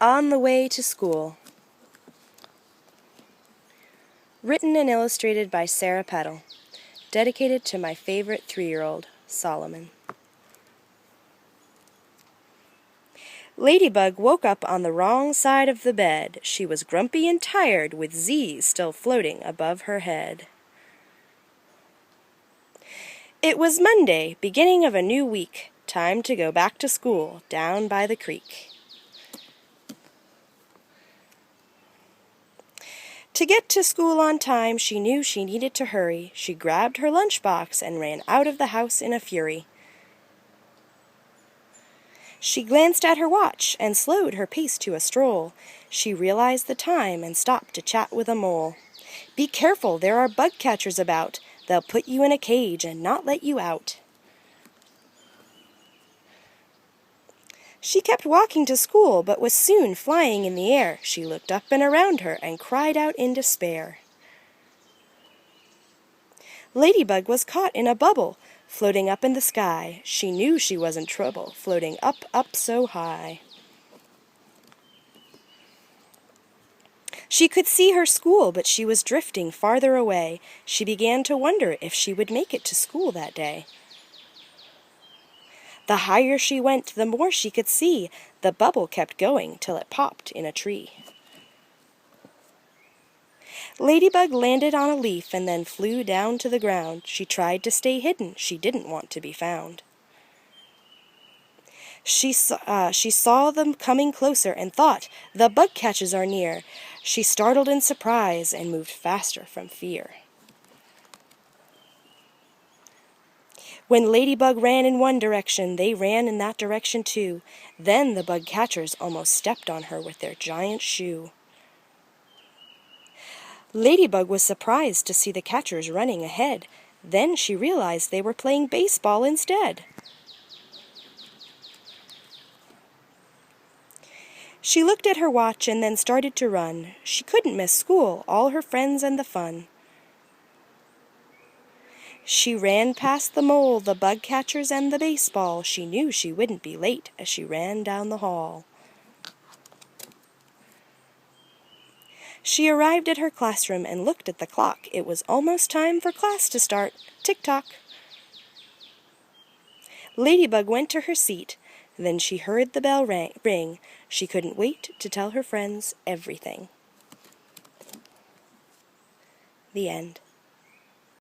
On the Way to School. Written and illustrated by Sarah Petal. Dedicated to my favorite 3-year-old, Solomon. Ladybug woke up on the wrong side of the bed. She was grumpy and tired, with Z's still floating above her head. It was Monday, beginning of a new week. Time to go back to school, down by the creek. To get to school on time, she knew she needed to hurry. She grabbed her lunchbox and ran out of the house in a fury. She glanced at her watch and slowed her pace to a stroll. She realized the time and stopped to chat with a mole. "Be careful, there are bug catchers about. They'll put you in a cage and not let you out." She kept walking to school, but was soon flying in the air. She looked up and around her and cried out in despair. Ladybug was caught in a bubble, floating up in the sky. She knew she was in trouble, floating up, up so high. She could see her school, but she was drifting farther away. She began to wonder if she would make it to school that day. The higher she went, the more she could see. The bubble kept going till it popped in a tree. Ladybug landed on a leaf and then flew down to the ground. She tried to stay hidden. She didn't want to be found. She saw them coming closer and thought, "The bug catchers are near." She startled in surprise and moved faster from fear. When Ladybug ran in one direction, they ran in that direction too. Then the bug catchers almost stepped on her with their giant shoe. Ladybug was surprised to see the catchers running ahead. Then she realized they were playing baseball instead. She looked at her watch and then started to run. She couldn't miss school, all her friends and the fun. She ran past the mole, the bug catchers, and the baseball. She knew she wouldn't be late as she ran down the hall. She arrived at her classroom and looked at the clock. It was almost time for class to start. Tick-tock. Ladybug went to her seat. Then she heard the bell ring. She couldn't wait to tell her friends everything. The end.